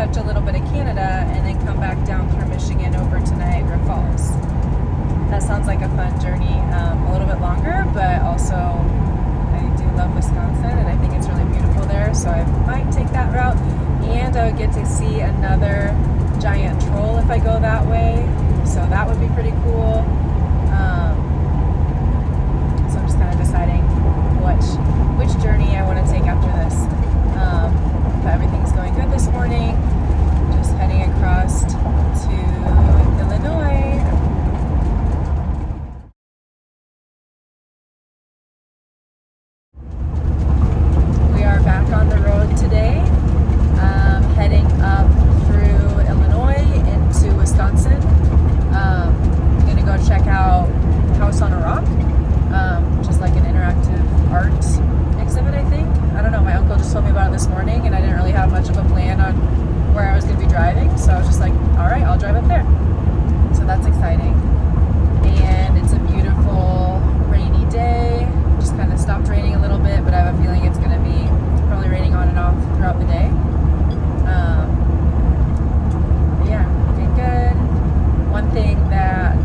touch a little bit of Canada and then come back down through Michigan over to Niagara Falls. That sounds like a fun journey, a little bit longer, but also I do love Wisconsin and I think it's really beautiful there, so I might take that route. And I would get to see another giant troll if I go that way, so that would be pretty cool. So I'm just kind of deciding which journey I want to take after this. But everything's going good this morning. Just heading across to Illinois. We are back on the road today, heading up through Illinois into Wisconsin. I'm gonna go check out House on a Rock, which is like an interactive art exhibit, I think. I don't know, my uncle just told me about it this morning and I didn't really have much of a plan on where I was going to be driving, so I was just like, alright, I'll drive up there. So that's exciting. And it's a beautiful rainy day. Just kind of stopped raining a little bit, but I have a feeling it's going to be probably raining on and off throughout the day. Yeah, doing good. One thing that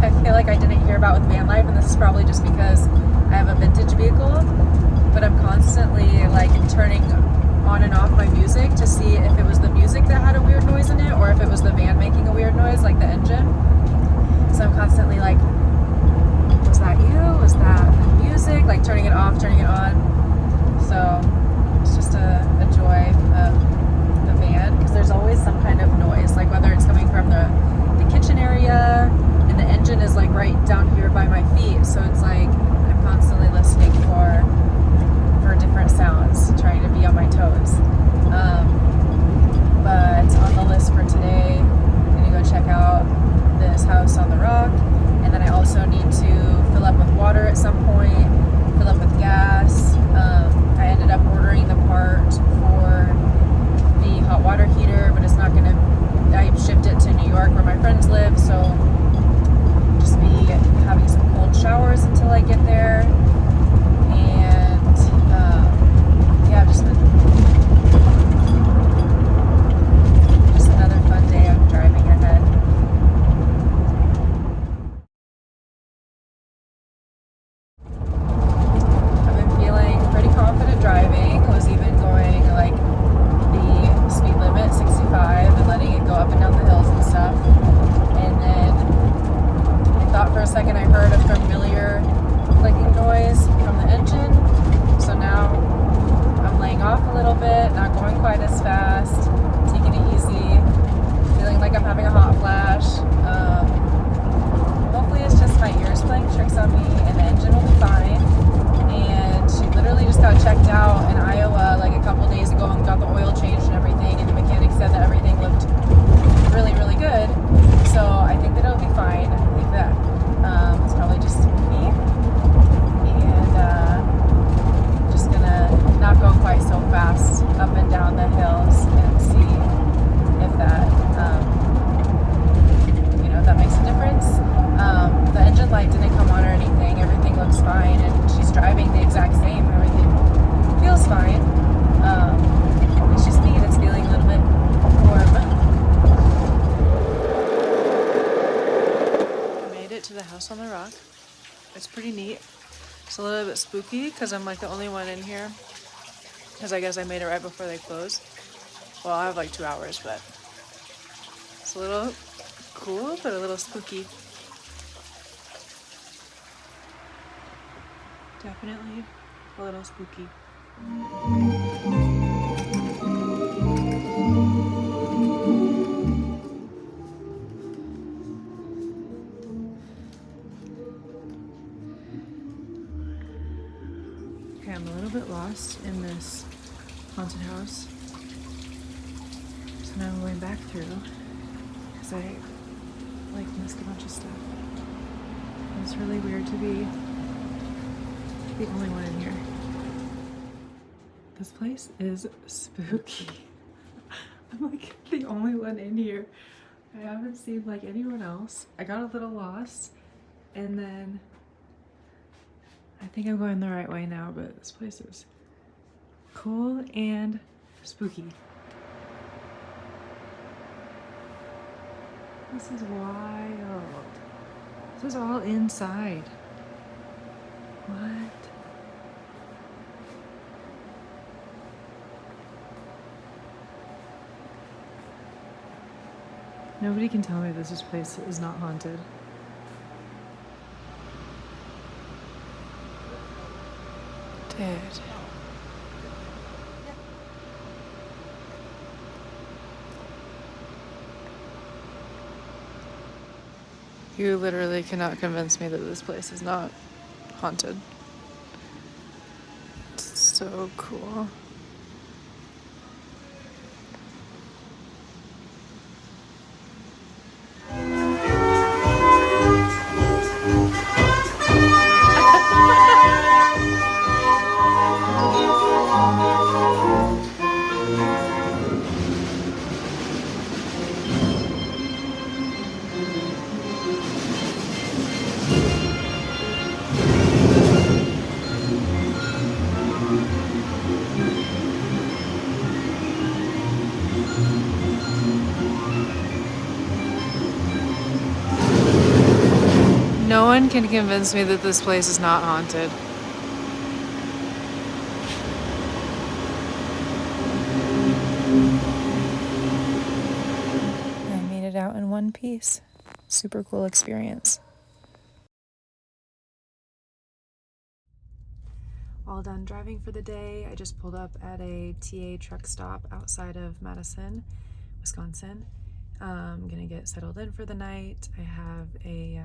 I feel like I didn't hear about with van life, and this is probably just because I have a vintage vehicle, but I'm constantly like turning on and off my music to see if it was the music that had a weird noise in it or if it was the van making a weird noise, like the engine. So I'm constantly like, was that you? Was that music? Like turning it off, turning it on. So it's just a joy of the van, because there's always some kind of noise, like whether it's coming from the kitchen area, and the engine is like right down here by my feet, so it's like I'm constantly listening for different sounds, trying to be on my toes. But on the list for today, I'm gonna go check out this House on the Rock, and then I also need to fill up with water at some point, fill up with gas. I ended up ordering the part for the hot water heater, but it's not gonna, I shipped it to New York where my friends live, so just be having some cold showers until I get there. And yeah, just another fun day of driving ahead. I've been feeling pretty confident driving. Was even going like the speed limit 65 and letting it go up and down the hills and stuff. And then I thought for a second I heard a familiar clicking noise from the engine. So now I'm laying off a little bit, not going quite as fast, taking it easy, feeling like I'm having a hot flash. Hopefully it's just my ears playing tricks on me and the engine will be fine. And she literally just got checked out in Iowa like a couple days ago and got the oil changed and everything, and the mechanic said that everything looked really, really good. So I think that it'll be fine. I think that it's probably just me. And just gonna not go quite so fast up and down the hills and see if that if that makes a difference. The engine light didn't come on or anything. Everything looks fine, and she's driving the exact same. Everything feels fine. It's just me that's feeling a little bit warm. I made it to the House on the Rock. It's pretty neat. It's a little bit spooky because I'm like the only one in here, because I guess I made it right before they closed. Well, I have like 2 hours, but it's a little cool, but a little spooky. Definitely a little spooky. Okay, I'm a little bit lost in this haunted house. So now I'm going back through because I like missed a bunch of stuff. It's really weird to be the only one in here. This place is spooky. I'm like the only one in here. I haven't seen like anyone else. I got a little lost, and then I think I'm going the right way now, but this place is cool and spooky. This is wild. This is all inside. What? Nobody can tell me this place is not haunted. Dude. You literally cannot convince me that this place is not haunted. It's so cool. No one can convince me that this place is not haunted. I made it out in one piece. Super cool experience. All done driving for the day. I just pulled up at a TA truck stop outside of Madison, Wisconsin. I'm gonna get settled in for the night. I have a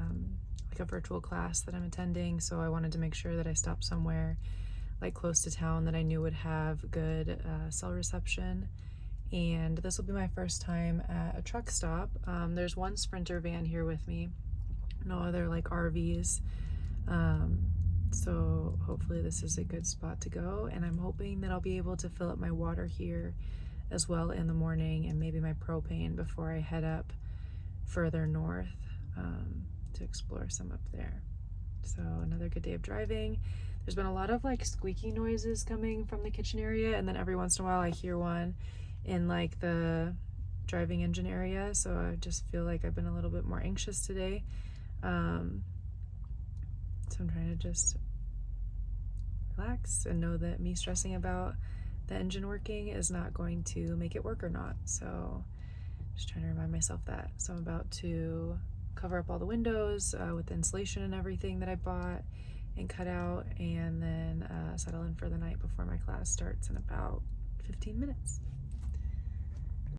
virtual class that I'm attending, so I wanted to make sure that I stopped somewhere like close to town that I knew would have good cell reception. And this will be my first time at a truck stop. There's one Sprinter van here with me, no other like RVs. So hopefully this is a good spot to go, and I'm hoping that I'll be able to fill up my water here as well in the morning, and maybe my propane before I head up further north to explore some up there. So another good day of driving. There's been a lot of like squeaky noises coming from the kitchen area, and then every once in a while I hear one in like the driving engine area, so I just feel like I've been a little bit more anxious today. So I'm trying to just relax and know that me stressing about the engine working is not going to make it work or not. So just trying to remind myself that. So I'm about to cover up all the windows with the insulation and everything that I bought and cut out, and then settle in for the night before my class starts in about 15 minutes.